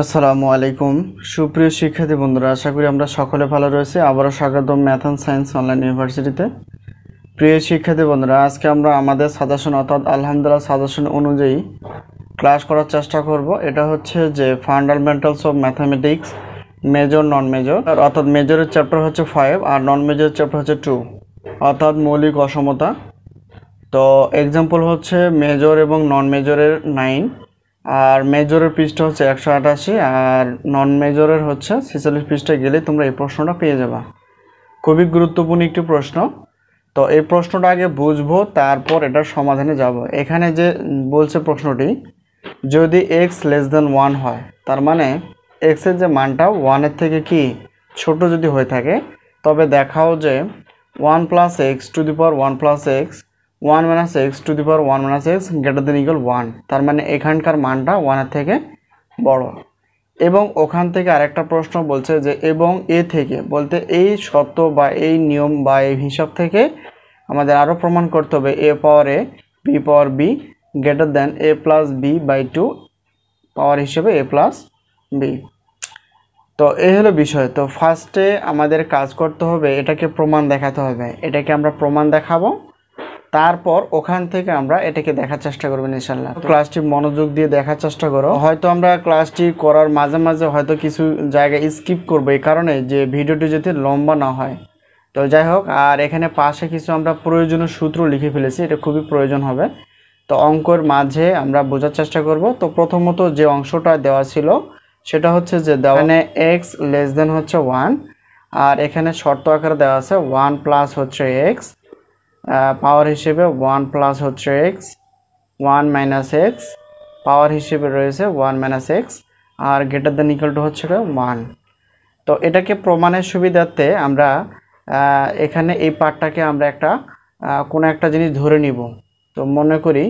আসসালামু আলাইকুম সুপ্রিয় শিক্ষার্থী বন্ধুরা, আশা করি আমরা সকলে ভালো রয়েছে। আবারও স্বাগতম ম্যাথ অ্যান্ড সায়েন্স অনলাইন ইউনিভার্সিটিতে। প্রিয় শিক্ষার্থী বন্ধুরা, আজকে আমরা আমাদের সাজেশন অর্থাৎ আলহামদুলিল্লাহ সাজেশন অনুযায়ী ক্লাস করার চেষ্টা করব। এটা হচ্ছে যে fundamentals of mathematics major non major, অর্থাৎ মেজরের চ্যাপ্টার হচ্ছে 5 আর নন মেজরের চ্যাপ্টার হচ্ছে 2, অর্থাৎ মৌলিক অসমতা। তো এক্সাম্পল হচ্ছে মেজর এবং নন মেজরের 9, আর মেজরের পৃষ্ঠা হচ্ছে 188, আর নন মেজরের হচ্ছে 46 পৃষ্ঠায় গেলে তোমরা এই প্রশ্নটা পেয়ে যাবা। খুবই গুরুত্বপূর্ণ একটি প্রশ্ন। তো এই প্রশ্নটা আগে বুঝবো, তারপর এটার সমাধানে যাব। এখানে যে বলছে প্রশ্নটি, যদি x<1 হয়, তার মানে x এর যে মানটা 1-এর থেকে কি ছোট যদি হয়ে থাকে, তবে দেখাও যে 1 + x two the power 1 + x 1 - x two the power 1 - x > 1। তার মানে এখানকার মানটা 1-এর থেকে বড়। এবং ওখান থেকে আরেকটা প্রশ্ন বলছে যে এবং এ থেকে, বলতে এই সত্য বা এই নিয়ম বা এই হিসাব থেকে আমাদের আরও প্রমাণ করতে হবে a power a b power b > a + b/2 পাওয়ার হিসেবে a + b। তো এই হলো বিষয়। তো ফার্স্টে আমাদের কাজ করতে হবে, এটাকে প্রমাণ দেখাতে হবে। এটাকে আমরা প্রমাণ দেখাবো, তারপর ওখান থেকে আমরা এটাকে দেখার চেষ্টা করবো ইনশাআল্লাহ। ক্লাসটি মনোযোগ দিয়ে দেখার চেষ্টা করো। হয়তো আমরা ক্লাসটি করার মাঝে মাঝে হয়তো কিছু জায়গায় স্কিপ করবো, এই কারণে যে ভিডিওটি যাতে লম্বা না হয়। তো যাই হোক, আর এখানে পাশে কিছু আমরা প্রয়োজনীয় সূত্র লিখে ফেলেছি, এটা খুবই প্রয়োজন হবে। তো অঙ্কের মাঝে আমরা বোঝার চেষ্টা করব। তো প্রথমত যে অংশটা দেওয়া ছিল সেটা হচ্ছে যে এখানে x < হচ্ছে 1, আর এখানে শর্ত আকারে দেওয়া আছে 1 প্লাস হচ্ছে x পাওয়ার হিসেবে 1 প্লাস হচ্ছে x 1 মাইনাস x পাওয়ার হিসেবে রয়েছে 1 মাইনাস x, আর > হচ্ছে 1। তো এটাকে প্রমাণের সুবিধার্থে আমরা এখানে এই পার্টটাকে আমরা একটা কোনো একটা জিনিস ধরে নিব। তো মনে করি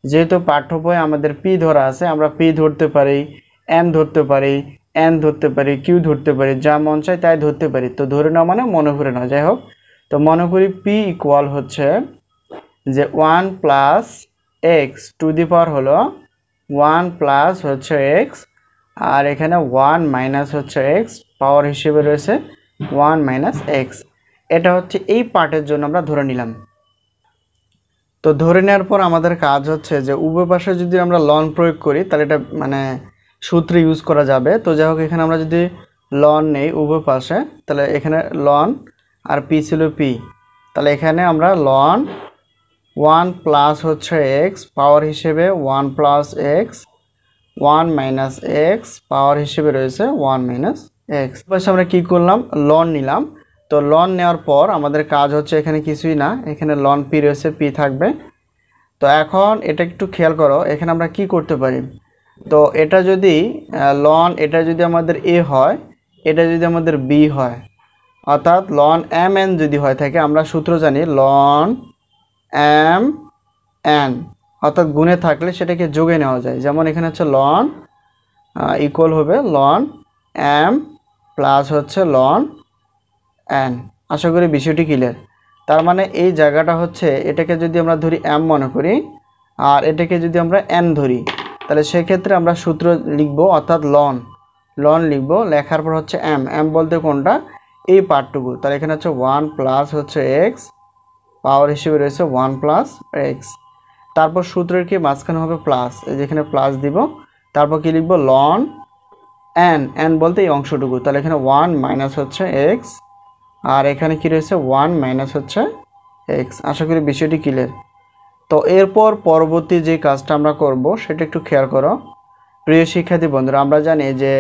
যেহেতু পাঠ্য বই আমাদের p ধরা আছে, আমরা p ধরতে পারি, m ধরতে পারি, n ধরতে পারি, q ধরতে পারি, যা মন চায় তাই ধরতে পারি। তো ধরে নেওয়া মানে মনে করে নাও। যাই হোক, তো মনে করি p ইকুয়াল হচ্ছে যে 1 প্লাস x টু দি পাওয়ার হলো 1 প্লাস হচ্ছে x, আর এখানে 1 মাইনাস হচ্ছে x পাওয়ার হিসেবে রয়েছে 1 মাইনাস x। এটা হচ্ছে এই পার্টের জন্য আমরা ধরে নিলাম। তো ধরে নেওয়ার পর আমাদের কাজ হচ্ছে যে উভয় পাশে যদি আমরা লন প্রয়োগ করি তাহলে এটা মানে সূত্র ইউজ করা যাবে। তো যাই হোক, এখানে আমরা যদি লন নেই উভয় পাশে, তাহলে এখানে লন আর p ছিল p, তাহলে এখানে আমরা লন 1 প্লাস হচ্ছে x পাওয়ার হিসেবে 1 প্লাস x 1 মাইনাস x পাওয়ার হিসেবে রয়েছে 1 মাইনাস x। পাশে আমরা কি করলাম, লন নিলাম। তো লন নেওয়ার পর আমাদের কাজ হচ্ছে এখানে কিছুই না, এখানে লন p রয়েছে, p থাকবে। তো এখন এটা একটু খেয়াল করো, এখানে আমরা কি করতে পারি। তো এটা যদি লন, এটা যদি আমাদের a হয়, এটা যদি আমাদের b হয়, অর্থাৎ লন mn যদি হয় থাকে, আমরা সূত্র জানি লন mn, অর্থাৎ গুণে থাকলে সেটাকে যোগে নেওয়া যায়। যেমন এখানে হচ্ছে লন ইকুয়াল হবে লন m প্লাস হচ্ছে লন n। আশা করি বিষয়টি ক্লিয়ার। তার মানে এই জায়গাটা হচ্ছে, এটাকে যদি আমরা ধরি m মনে করি, আর এটাকে যদি আমরা n ধরি, তাহলে সেক্ষেত্রে আমরা সূত্র লিখব, অর্থাৎ লন লিখব। লেখার পর হচ্ছে m বলতে কোনটা, এই পার্টটুকু। তাহলে এখানে হচ্ছে 1 প্লাস হচ্ছে x পাওয়ার হিসেবে রয়েছে 1 প্লাস x। তারপর সূত্রের কি মাঝখানে হবে প্লাস, এই যেখানে প্লাস দিব। তারপর কি লিখব, লন n বলতে এই অংশটুকু। তাহলে এখানে 1 মাইনাস হচ্ছে x, আর এখানে কি রয়েছে 1 মাইনাস হচ্ছে x। আশা করি বিষয়টি ক্লিয়ার। তো এরপর পরবর্তী যে কাজটা আমরা করব সেটা একটু খেয়াল করো। প্রিয় শিক্ষার্থী বন্ধুরা, আমরা জানি যে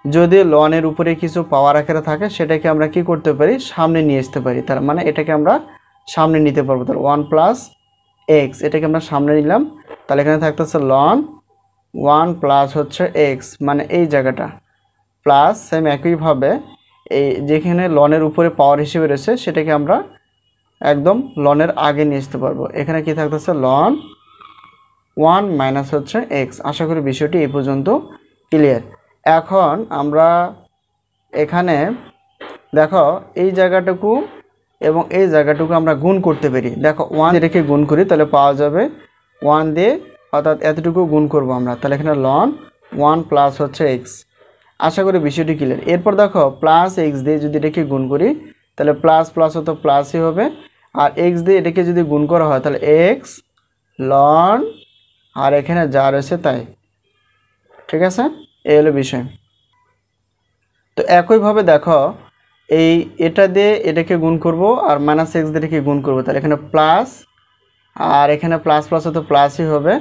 যদি লনের উপরে কিছু পাওয়ার আকারে থাকে, সেটাকে আমরা কি করতে পারি, সামনে নিয়ে আসতে পারি। তার মানে এটাকে আমরা সামনে নিতে পারবো। তাহলে 1 প্লাস x, এটাকে আমরা সামনে নিলাম। তাহলে এখানে থাকতেছে লন 1 প্লাস হচ্ছে x, মানে এই জায়গাটা প্লাস। সেম একইভাবে এই যেখানে লনের উপরে পাওয়ার হিসেবে রয়েছে সেটাকে আমরা একদম লনের আগে নিয়ে আসতে পারবো। এখানে কি থাকতেছে লন 1 মাইনাস হচ্ছে x। আশা করি বিষয়টি এই পর্যন্ত ক্লিয়ার। এখন আমরা এখানে দেখো এই জায়গাটুকু এবং এই জায়গাটুকু আমরা গুণ করতে পারি। দেখো 1 রেখে গুণ করি, তাহলে পাওয়া যাবে 1 দিয়ে, অর্থাৎ এতটুকু গুণ করব আমরা। তাহলে এখানে লন 1 প্লাস হচ্ছে x আশা করি বিষয়টি ক্লিয়ার। এরপর দেখো প্লাস এক্স দিয়ে যদি এটাকে গুণ করি তাহলে প্লাস প্লাস তো প্লাসই হবে, আর এক্স দিয়ে এটাকে যদি গুণ করা হয় তাহলে এক্স লন আর এখানে যা রয়েছে তাই। ঠিক আছে, এই হলো বিষয়। তো একইভাবে দেখো এটা দিয়ে এটাকে গুণ করব আর মাইনাস এক্স দিয়ে এটাকে গুণ করব, তাহলে এখানে প্লাস আর এখানে প্লাস প্লাস তো প্লাসই হবে,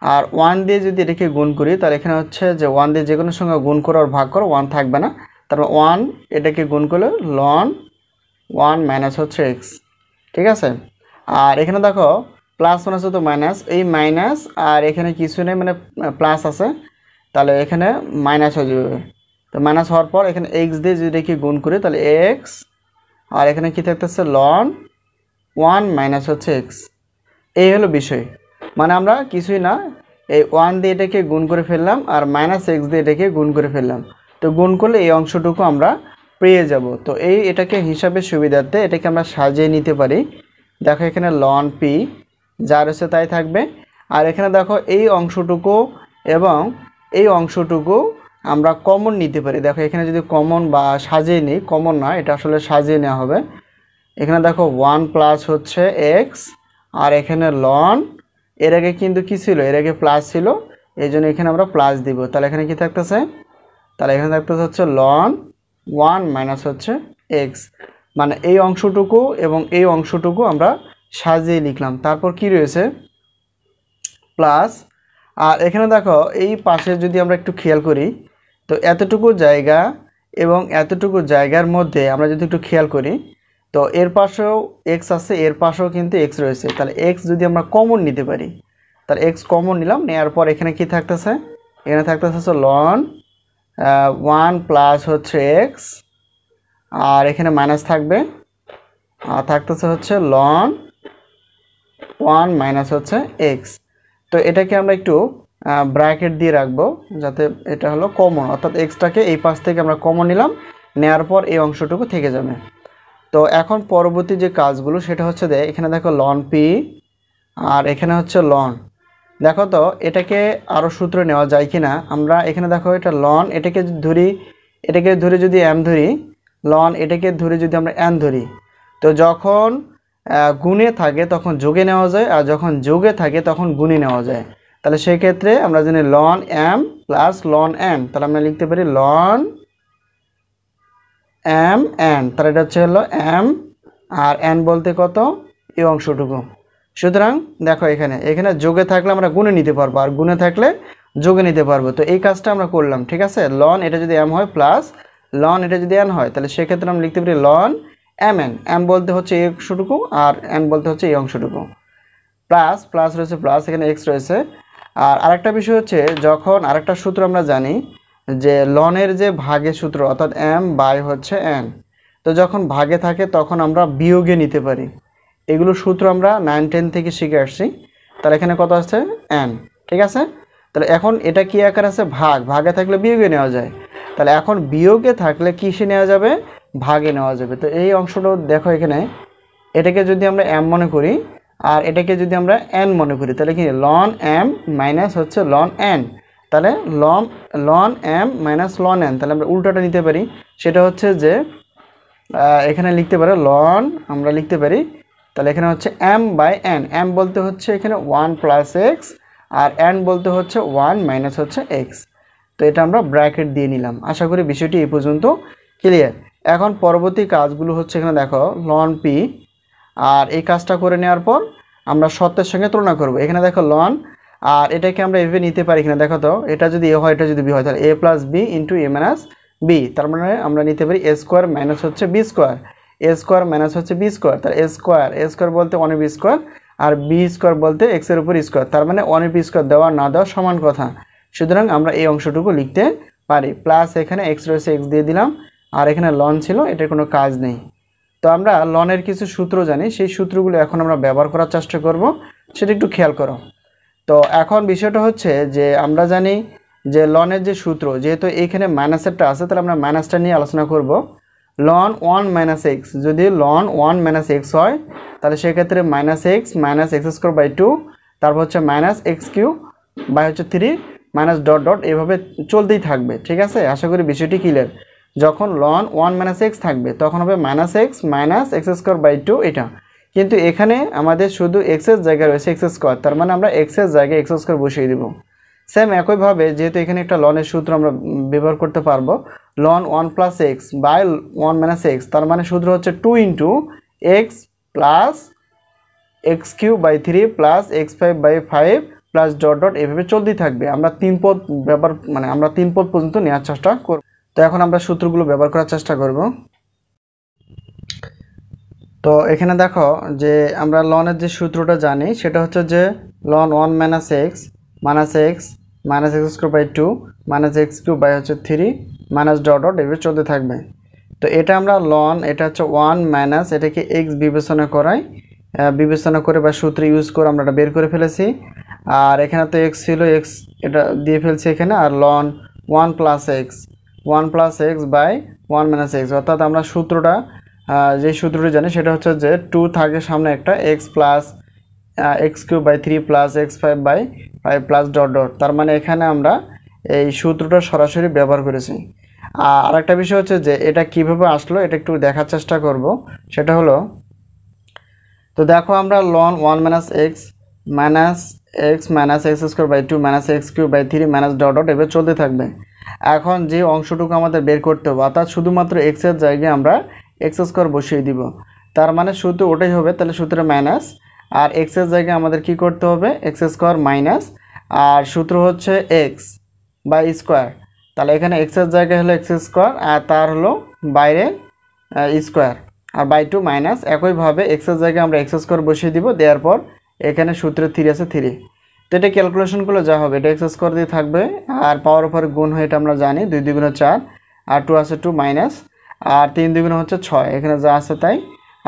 আর 1 দিয়ে যদি এটাকে গুণ করি তাহলে এখানে হচ্ছে যে 1 দিয়ে যে কোনো সংখ্যা গুণ করো আর ভাগ করো 1 থাকবে না, তারপর 1 এটাকে গুণ করলে লন 1 মাইনাস হচ্ছে এক্স। ঠিক আছে, আর এখানে দেখো প্লাস মাইনাস তো মাইনাস, এই মাইনাস আর এখানে কিছু নেই মানে প্লাস আছে, তাহলে এখানে মাইনাস হয়ে যাবে। তো মাইনাস হওয়ার পর এখানে এক্স দিয়ে যদি এটাকে গুণ করি তাহলে এক্স, আর এখানে কি থাকতেছে লন 1 মাইনাস হচ্ছে এক্স। এই হলো বিষয়, মানে আমরা কিছুই না এই 1 দিয়ে এটাকে গুণ করে ফেললাম আর মাইনাস এক্স দিয়ে এটাকে গুণ করে ফেললাম, তো গুণ করলে এই অংশটুকু আমরা পেয়ে যাব। তো এটাকে হিসাবে সুবিধার্থে এটাকে আমরা সাজিয়ে নিতে পারি। দেখো এখানে লন পি যা রয়েছে তাই থাকবে, আর এখানে দেখো এই অংশটুকু এবং এই অংশটুকু আমরা কমন নিতে পারি। দেখো এখানে যদি কমন বা সাজিয়ে নিই, কমন না এটা আসলে সাজিয়ে নেওয়া হবে। এখানে দেখো 1 প্লাস হচ্ছে এক্স আর এখানে লন, এর আগে কিন্তু কি ছিল, এর আগে প্লাস ছিল, এই জন্য এখানে আমরা প্লাস দিব। তাহলে এখানে কি থাকতেছে, তাহলে এখানে থাকতেছে হচ্ছে লন 1 মাইনাস হচ্ছে এক্স, মানে এই অংশটুকু এবং এই অংশটুকু আমরা সাজিয়ে লিখলাম। তারপর কি রয়েছে প্লাস, আর এখানে দেখো এই পাশে যদি আমরা একটু খেয়াল করি তো এতটুকু জায়গা এবং এতটুকু জায়গার মধ্যে আমরা যদি একটু খেয়াল করি তো এর পাশেও এক্স আছে, এর পাশেও কিন্তু এক্স রয়েছে, তাহলে এক্স যদি আমরা কমন নিতে পারি তাহলে এক্স কমন নিলাম, নেওয়ার পর এখানে কি থাকতেছে, এখানে থাকতেছে হচ্ছে লন 1 প্লাস হচ্ছে এক্স আর এখানে মাইনাস থাকবে, আর থাকতেছে হচ্ছে লন 1 মাইনাস হচ্ছে এক্স। তো এটাকে আমরা একটু ব্র্যাকেট দিয়ে রাখবো যাতে এটা হলো কমন, অর্থাৎ এক্সটাকে এই পাশ থেকে আমরা কমন নিলাম, নেওয়ার পর এই অংশটুকু থেকে যাবে। তো এখন পরবর্তী যে কাজগুলো সেটা হচ্ছে এখানে দেখো লন পি আর এখানে হচ্ছে লন, দেখো তো এটাকে আরও সূত্র নেওয়া যায় কি না। আমরা এখানে দেখো এটা লন, এটাকে ধরে যদি এম ধরি, লন এটাকে ধরে যদি আমরা এন ধরি, তো যখন গুণে থাকে তখন যোগে নেওয়া যায়, আর যখন যোগে থাকে তখন গুণে নেওয়া যায়। তাহলে সেই ক্ষেত্রে আমরা জানি ln M plus ln N, তাহলে আমরা লিখতে পারি লন এম এন, তাহলে এটা হচ্ছে হলো এম আর এন বলতে কত এই অংশটুকু। সুতরাং দেখো এখানে যোগে থাকলে আমরা গুণে নিতে পারবো আর গুণে থাকলে যোগে নিতে পারবো, তো এই কাজটা আমরা করলাম। ঠিক আছে, লন এটা যদি এম হয় প্লাস লন এটা যদি এন হয় তাহলে সেক্ষেত্রে আমরা লিখতে পারি লন এম এন, এম বলতে হচ্ছে এই অংশটুকু আর এন বলতে হচ্ছে এই অংশটুকু, প্লাস প্লাস রয়েছে প্লাস এখানে এক্স রয়েছে। আর আরেকটা বিষয় হচ্ছে যখন আরেকটা সূত্র আমরা জানি যে লনের যে ভাগের সূত্র অর্থাৎ এম বাই হচ্ছে এন, তো যখন ভাগে থাকে তখন আমরা বিয়োগে নিতে পারি, এগুলো সূত্র আমরা 9-10 থেকে শিখে আসছি। তাহলে এখানে কত আছে এন। ঠিক আছে, তাহলে এখন এটা কি আকার আছে ভাগে থাকলে বিয়োগে নেওয়া যায়, তাহলে এখন বিয়োগে থাকলে কিসে নেওয়া যাবে, ভাগে নেওয়া যাবে। তো এই অংশটা দেখো এখানে এটাকে যদি আমরা এম মনে করি আর এটাকে যদি আমরা এন মনে করি তাহলে কি লন এম মাইনাস হচ্ছে লন এন, তাহলে ln M minus ln N, তাহলে আমরা উল্টোটা নিতে পারি, সেটা হচ্ছে যে এখানে লিখতে পারে লন আমরা লিখতে পারি, তাহলে এখানে হচ্ছে এম বাই এন, এম বলতে হচ্ছে এখানে 1 প্লাস এক্স আর এন বলতে হচ্ছে 1 মাইনাস হচ্ছে এক্স। তো এটা আমরা ব্র্যাকেট দিয়ে নিলাম। আশা করি বিষয়টি এই পর্যন্ত ক্লিয়ার। এখন পরবর্তী কাজগুলো হচ্ছে এখানে দেখো লন পি, আর এই কাজটা করে নেওয়ার পর আমরা সত্যের সঙ্গে তুলনা করব। এখানে দেখো লন আর এটাকে আমরা এভাবে নিতে পারি কিনা দেখো তো, এটা যদি এ হয় এটা যদি বি হয় তাহলে এ প্লাস বি ইন্টু এ মাইনাস বি, তার মানে আমরা নিতে পারি এ স্কোয়ার মাইনাস হচ্ছে বি স্কোয়ার, এ স্কোয়ার মাইনাস হচ্ছে বি স্কোয়ার, তার এ স্কোয়ার বলতে 1 বি স্কোয়ার আর বি স্কোয়ার বলতে এক্সের উপর স্কোয়ার, তার মানে 1 বি স্কোয়ার দেওয়া না দেওয়া সমান কথা। সুতরাং আমরা এই অংশটুকু লিখতে পারি, প্লাস এখানে এক্স রয়েছে এক্স দিয়ে দিলাম, আর এখানে লন ছিল এটার কোনো কাজ নেই। তো আমরা লনের কিছু সূত্র জানি, সেই সূত্রগুলো এখন আমরা ব্যবহার করার চেষ্টা করব, সেটা একটু খেয়াল করো। তো এখন বিষয়টা হচ্ছে যে আমরা জানি যে লনের যে সূত্র, যেহেতু এইখানে মাইনাসেরটা আছে তাহলে আমরা মাইনাসটা নিয়ে আলোচনা করব। লন 1 মাইনাস এক্স, যদি লন 1 মাইনাস এক্স হয় তাহলে সেক্ষেত্রে মাইনাস এক্স স্কোয়ার বাই 2, তারপর হচ্ছে মাইনাস এক্স কিউ বাই হচ্ছে 3 মাইনাস ডট ডট এভাবে চলতেই থাকবে। ঠিক আছে, আশা করি বিষয়টি ক্লিয়ার। যখন লন 1 মাইনাস এক্স থাকবে তখন হবে মাইনাস এক্স স্কোয়ার বাই 2 এটা। কিন্তু এখানে আমাদের শুধু এক্সের জায়গায় রয়েছে এক্স স্কোয়ার, তার মানে আমরা এক্সের জায়গায় এক্স স্কোয়ার বসিয়ে দেবো। সেম একইভাবে যেহেতু এখানে একটা লনের সূত্র আমরা ব্যবহার করতে পারবো, ln 1 plus x by 1 minus X, তার মানে সূত্র হচ্ছে 2 into X plus X cube by 3 plus X 5 by 5 plus dot dot এভাবে চলতেই থাকবে। আমরা 3 পদ ব্যবহার আমরা 3 পদ পর্যন্ত নেওয়ার চেষ্টা করব। তো এখন আমরা সূত্রগুলো ব্যবহার করার চেষ্টা করব। তো এখানে দেখো যে আমরা লনের যে সূত্রটা জানি সেটা হচ্ছে যে ln 1 minus X square by 2 minus X cube by হচ্ছে 3 মাইনাস ডট ডট এভাবে চলতে থাকবে। তো এটা আমরা লন, এটা হচ্ছে 1 মাইনাস এটাকে এক্স বিবেচনা করে বা সূত্র ইউজ করে আমরা এটা বের করে ফেলেছি। আর এখানে তো এক্স ছিল, এক্স এটা দিয়ে ফেলছি এখানে। আর লন 1 plus x by 1 minus x, অর্থাৎ আমরা সূত্রটা যে সূত্রটি জানি সেটা হচ্ছে যে 2 থাকে সামনে একটা X plus X cube by 3 plus X 5 by 5 plus dot dot, তার মানে এখানে আমরা এই সূত্রটা সরাসরি ব্যবহার করেছি। আর একটা বিষয় হচ্ছে যে এটা কিভাবে আসলো এটা একটু দেখার চেষ্টা করব। সেটা হলো, তো দেখো আমরা ln 1 minus X square by 2 minus X cube by 3 minus dot dot এভাবে চলতে থাকবে। এখন যে অংশটুকু আমাদের বের করতে হবে, অর্থাৎ শুধুমাত্র এক্সের জায়গায় আমরা এক্স স্কোয়ার বসিয়ে দিব, তার মানে সূত্র ওটাই হবে। তাহলে সূত্রে মাইনাস, আর এক্সের জায়গায় আমাদের কি করতে হবে এক্স স্কোয়ার মাইনাস, আর সূত্র হচ্ছে এক্স বাই স্কোয়ার। তাহলে এখানে এক্সের জায়গায় হলো এক্স স্কোয়ার আর তার হলো বাইরে স্কোয়ার আর বাই 2 মাইনাস। একইভাবে এক্সের জায়গায় আমরা এক্স স্কোয়ার বসিয়ে দিব, দেওয়ার পর এখানে সূত্রে 3 আছে 3। তো এটা ক্যালকুলেশনগুলো যা হবে এটা এক্স স্কোয়ার দিয়ে থাকবে, আর পাওয়ার উপর গুণ হয় এটা আমরা জানি 2 2 4, আর 2 আছে 2 মাইনাস, আর 3 2 হচ্ছে 6, এখানে যা আছে তাই,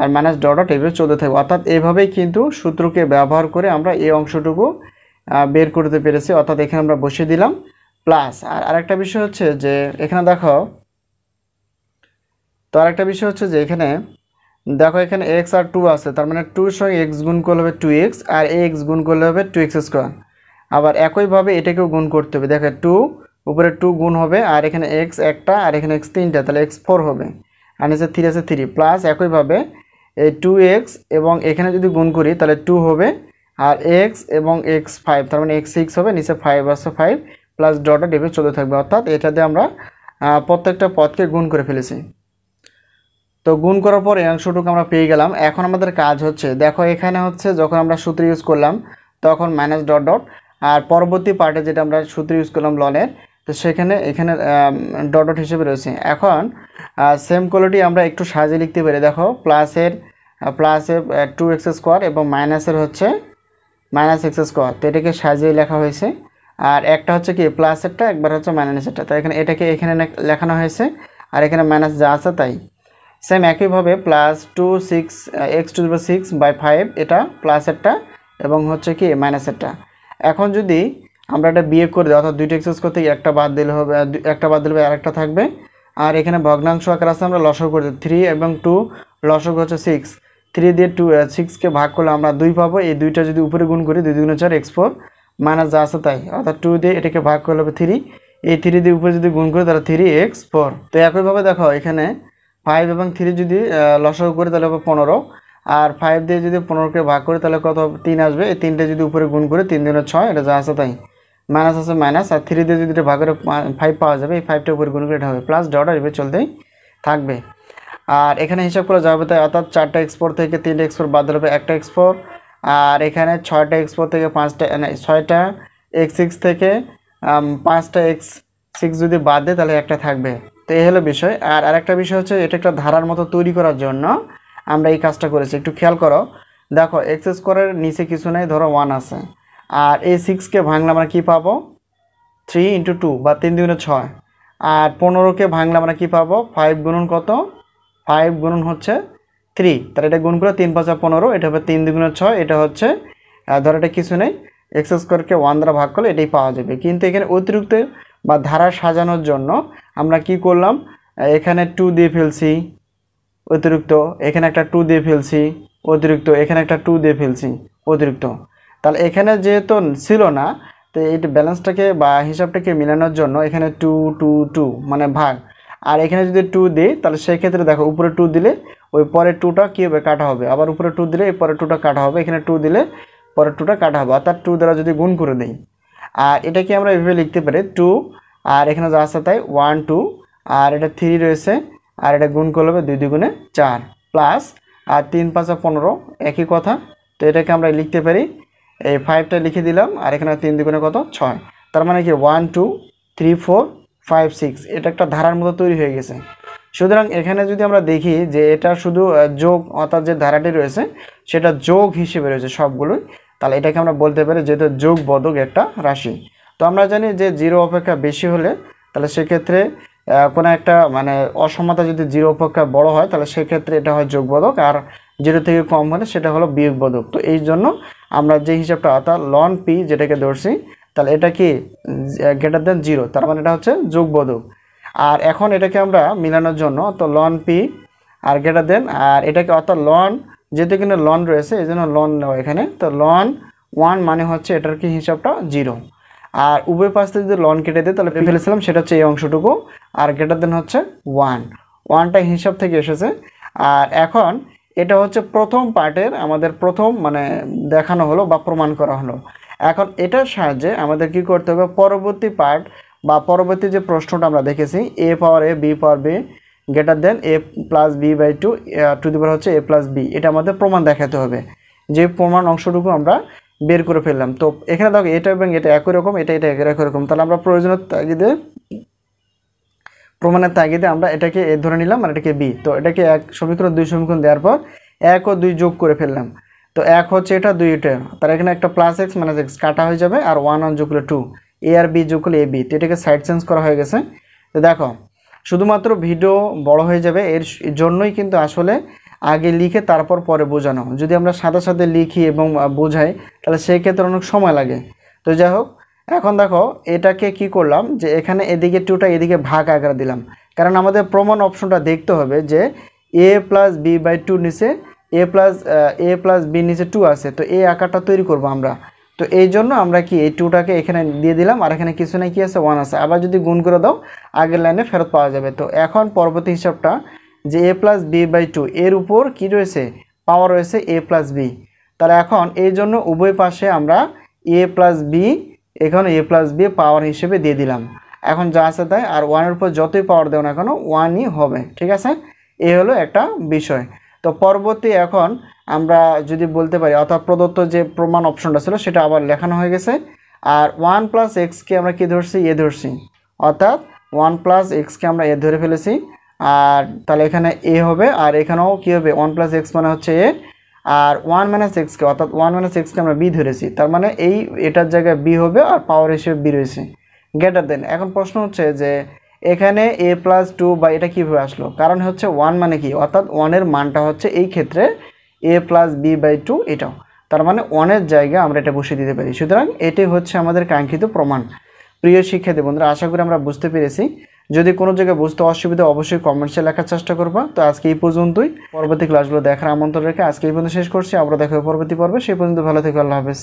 আর মাইনাস ডট ডট এভাবে চলতে থাকবে। অর্থাৎ এভাবেই কিন্তু সূত্রকে ব্যবহার করে আমরা এই অংশটুকু বের করতে পেরেছি। অর্থাৎ এখানে আমরা বসিয়ে দিলাম প্লাস। আর আরেকটা বিষয় হচ্ছে যে এখানে দেখো, তো আরেকটা বিষয় হচ্ছে যে এখানে দেখো এখানে এক্স আর 2 আছে, তার মানে 2 সঙ্গে এক্স গুণ করলে হবে 2x, আর এক্স গুণ করলে হবে 2x স্কোয়ার। আবার একইভাবে এটাকেও গুণ করতে হবে, দেখো 2 উপরে 2 গুণ হবে, আর এখানে এক্স একটা আর এখানে এক্স 3টা, তাহলে এক্স 4 হবে, আর নিচে 3 আছে 3 প্লাস। একইভাবে এই 2x এবং এখানে যদি গুণ করি তাহলে 2 হবে, আর এক্স এবং এক্স 5, তার মানে এক্স 6 হবে, নিচে 5 আছে 5 প্লাস ডট ডট এভাবে চলতে থাকবে। অর্থাৎ এটাতে আমরা প্রত্যেকটা পদকে গুণ করে ফেলেছি। তো গুণ করার পর এই অংশটুকু আমরা পেয়ে গেলাম। এখন আমাদের কাজ হচ্ছে, দেখো এখানে হচ্ছে যখন আমরা সূত্র ইউজ করলাম তখন মাইনাস ডট ডট, আর পরবর্তী পার্টে যেটা আমরা সূত্র ইউজ করলাম লনের, তো সেখানে এখানে ডট ডট হিসেবে রয়েছে। এখন সেম কোয়ালিটি আমরা একটু সাজিয়ে লিখতে পারি। দেখো প্লাসের 2x স্কোয়ার এবং মাইনাসের হচ্ছে মাইনাস এক্স স্কোয়ার, তো এটাকে সাজিয়ে লেখা হয়েছে। আর একটা হচ্ছে কি প্লাসেরটা, একবার হচ্ছে মাইনাসেরটা, তো এখানে এটাকে এখানে লেখানো হয়েছে, আর এখানে মাইনাস যা আছে তাই। সেম একইভাবে প্লাস 2x⁶ বাই 5 এটা প্লাসেরটা এবং হচ্ছে কি মাইনাসেরটা। এখন যদি আমরা এটা বিয়োগ করে দিই, অর্থাৎ 2x স্কোয়ার থেকে একটা বাদ দিলে হবে, আর একটা থাকবে। আর এখানে ভগ্নাংশ আকার আছে, আমরা লসাগু করে দিই 3 এবং 2, লসাগু হচ্ছে 6, 3 দিয়ে 6কে ভাগ করলে আমরা 2 পাবো। এই 2টা যদি উপরে গুণ করি 2 2 4 x4 মাইনাস যা আছে তাই, অর্থাৎ 2 দিয়ে এটাকে ভাগ করলে হবে 3, এই 3 দিয়ে উপরে যদি গুণ করি তাহলে 3x4। তো একইভাবে দেখো এখানে 5 এবং 3 যদি লসাগু করি তাহলে হবে 15, আর 5 দিয়ে যদি 15কে ভাগ করি তাহলে কত হবে 3 আসবে। এই 3টে যদি উপরে গুণ করি 3 2 6, এটা যা আছে তাই, মাইনাস আছে মাইনাস, আর 3 দিয়ে যদি এটা ভাগ করে 5 পাওয়া যাবে, এই 5টা উপরে গুণ করে এটা হবে প্লাস ডট এভাবে চলতেই থাকবে। আর এখানে হিসাব করা যাবে তাই, অর্থাৎ 4টা x4 থেকে 3টা x4 বাদ দিলে হবে একটা x4, আর এখানে 6টা x4 থেকে 6টা x6 থেকে 5টা x6 যদি বাদ দেয় তাহলে একটা থাকবে। তো এই হলো বিষয়। আর আরেকটা বিষয় হচ্ছে এটা একটা ধারার মতো তৈরি করার জন্য আমরা এই কাজটা করেছি। একটু খেয়াল করো, দেখো এক্স স্কোয়ারের নিচে কিছু নেই, ধরো 1 আছে, আর এই 6কে ভাঙলে আমরা কী পাবো 3 × 2 বা 3 2 6, আর 15কে ভাঙলে আমরা কী পাবো 5 গুণন কত 5 গুণন হচ্ছে 3, তাহলে এটা গুণ করে 3 5 15, এটা হবে 3 2 6, এটা হচ্ছে ধরো এটা কিছু নেই, এক্স স্কোয়ারকে 1 দ্বারা ভাগ করলে এটাই পাওয়া যাবে। কিন্তু এখানে অতিরিক্ত বা ধারা সাজানোর জন্য আমরা কি করলাম, এখানে 2 দিয়ে ফেলছি অতিরিক্ত, এখানে একটা 2 দিয়ে ফেলছি অতিরিক্ত, এখানে একটা 2 দিয়ে ফেলছি অতিরিক্ত। তাহলে এখানে যেহেতু ছিল না, তো এই ব্যালেন্সটাকে বা হিসাবটাকে মিলানোর জন্য এখানে 2 2 2 মানে ভাগ, আর এখানে যদি 2 দিই তাহলে সেই ক্ষেত্রে দেখো উপরে 2 দিলে ওই পরের 2টা কী হবে, কাটা হবে, আবার উপরে 2 দিলে এই পরের 2টা কাটা হবে, এখানে 2 দিলে পরের 2টা কাটা হবে, অর্থাৎ 2 দ্বারা যদি গুণ করে দিই, আর এটাকে আমরা এভাবে লিখতে পারি 2, আর এখানে যা আছে তাই 1 2, আর এটা 3 রয়েছে, আর এটা গুণ করলে হবে 2 2 4 প্লাস, আর 3 5 15 একই কথা। তো এটাকে আমরা লিখতে পারি, এই 5টা লিখে দিলাম, আর এখানে 3 2 কত 6, তার মানে কি 1 2 3 4 5 6, এটা একটা ধারার মতো তৈরি হয়ে গেছে। সুতরাং এখানে যদি আমরা দেখি যে এটা শুধু যোগ, অর্থাৎ যে ধারাটি রয়েছে সেটা যোগ হিসেবে রয়েছে সবগুলোই, তাহলে এটাকে আমরা বলতে পারি যেহেতু যোগ বোধক একটা রাশি। তো আমরা জানি যে 0 অপেক্ষা বেশি হলে তাহলে সেক্ষেত্রে কোনো একটা মানে অসমতা যদি 0 অপেক্ষা বড় হয় তাহলে সেক্ষেত্রে এটা হয় যোগবোধক, আর 0 থেকে কম হলে সেটা হলো বিয়োগবোধক। তো এই জন্য আমরা যে হিসাবটা অর্থাৎ লন পি যেটাকে ধরছি, তাহলে এটা কি গ্রেটার দেন 0, তার মানে এটা হচ্ছে যোগবোধক। আর এখন এটাকে আমরা মিলানোর জন্য তো loan P R greater than, আর এটাকে অর্থাৎ লন যেহেতু এখানে লন রয়েছে এই জন্য লন নেওয়া এখানে, তো লন 1 মানে হচ্ছে এটার কি হিসাবটা 0, আর উভয় পাশ থেকে যদি লন কেটে দিই তাহলে ফেলেছিলাম সেটা হচ্ছে এই অংশটুকু, আর গ্রেটার দেন হচ্ছে 1টা হিসাব থেকে এসেছে। আর এখন এটা হচ্ছে প্রথম পার্টের আমাদের প্রথম মানে দেখানো হলো বা প্রমাণ করা হলো। এখন এটার সাহায্যে আমাদের কি করতে হবে, পরবর্তী পার্ট বা পরবর্তী যে প্রশ্নটা আমরা দেখেছি a power a b power b greater than a plus b by 2 to the power হচ্ছে a প্লাস b, এটা আমাদের প্রমাণ দেখাতে হবে। যে প্রমাণ অংশটুকু আমরা বের করে ফেললাম। তো এখানে দেখো এটা এবং এটা একই রকম, এটা এটা একই রকম, তাহলে আমরা প্রয়োজনের তাগিদে প্রমাণের তাগিদে আমরা এটাকে এ ধরে নিলাম আর এটাকে বি। তো এটাকে 1 সমীকরণ 2 সমীকরণ দেওয়ার পর 1 ও 2 যোগ করে ফেললাম। তো 1 হচ্ছে এটা, 2 এটা, তার এখানে একটা প্লাস এক্স মাইনাস এক্স কাটা হয়ে যাবে, আর 1 1 যোগ করলে 2, এ আর বি যোগ করলে এ বি। তো এটাকে সাইড চেঞ্জ করা হয়ে গেছে। তো দেখো শুধুমাত্র ভিডিও বড় হয়ে যাবে এর জন্যই কিন্তু আসলে আগে লিখে তারপর পরে বোঝানো। যদি আমরা সাথে সাথে লিখি এবং বোঝাই তাহলে সেই ক্ষেত্রে অনেক সময় লাগে। তো যাই হোক, এখন দেখো এটাকে কি করলাম যে এখানে এদিকে 2টা এদিকে ভাগ আকারে দিলাম, কারণ আমাদের প্রমাণ অপশনটা দেখতে হবে যে a প্লাস বি বাই 2 নিচে a প্লাস বি নিচে 2 আছে, তো এই আকারটা তৈরি করব আমরা। তো এই জন্য আমরা কি এই 2টাকে এখানে দিয়ে দিলাম, আর এখানে কিছু না কি আছে 1 আছে, আবার যদি গুণ করে দাও আগের লাইনে ফেরত পাওয়া যাবে। তো এখন পরবর্তী হিসাবটা যে a প্লাস বি বাই 2 এর উপর কি রয়েছে, পাওয়ার রয়েছে a প্লাস বি। তাহলে এখন এই জন্য উভয় পাশে আমরা a প্লাস বি, এখানে a প্লাস বি পাওয়ার হিসেবে দিয়ে দিলাম। এখন যা আছে তাই, আর 1-এর উপর যতই পাওয়ার দেও না কেন 1ই হবে, ঠিক আছে। এই হলো একটা বিষয়। তো পরবর্তী এখন আমরা যদি বলতে পারি অর্থাৎ প্রদত্ত যে প্রমাণ অপশনটা ছিল সেটা আবার লেখানো হয়ে গেছে। আর 1 প্লাস এক্সকে আমরা কি ধরছি, এ ধরছি, অর্থাৎ 1 প্লাস এক্সকে আমরা এ ধরে ফেলেছি। আর তাহলে এখানে এ হবে, আর এখানেও কী হবে 1 প্লাস এক্স মানে হচ্ছে এ, আর 1 মাইনাস এক্সকে অর্থাৎ 1 মাইনাস এক্সকে আমরা বি ধরেছি, তার মানে এই এটার জায়গায় বি হবে আর পাওয়ার হিসেবে বি রয়েছে গ্রেটার দেন। এখন প্রশ্ন হচ্ছে যে এখানে a প্লাস 2 বা এটা কীভাবে আসলো, কারণ হচ্ছে 1 মানে কি, অর্থাৎ 1-এর মানটা হচ্ছে এই ক্ষেত্রে a প্লাস বি বাই 2 এটাও, তার মানে 1-এর জায়গায় আমরা এটা বসিয়ে দিতে পারি। সুতরাং এটাই হচ্ছে আমাদের কাঙ্ক্ষিত প্রমাণ। প্রিয় শিক্ষার্থী বন্ধুরা, আশা করি আমরা বুঝতে পেরেছি। যদি কোনো জায়গায় বুঝতে অসুবিধা অবশ্যই কমেন্টসে লেখার চেষ্টা করবা। তো আজকে এই পর্যন্তই, পরবর্তী ক্লাসগুলো দেখার আমন্ত্রণ রেখে আজকে এই পর্যন্ত শেষ করছি। আবার দেখা হবে পরবর্তী পর্বে, সেই পর্যন্ত ভালো থেকো, আল্লাহ হাফেজ।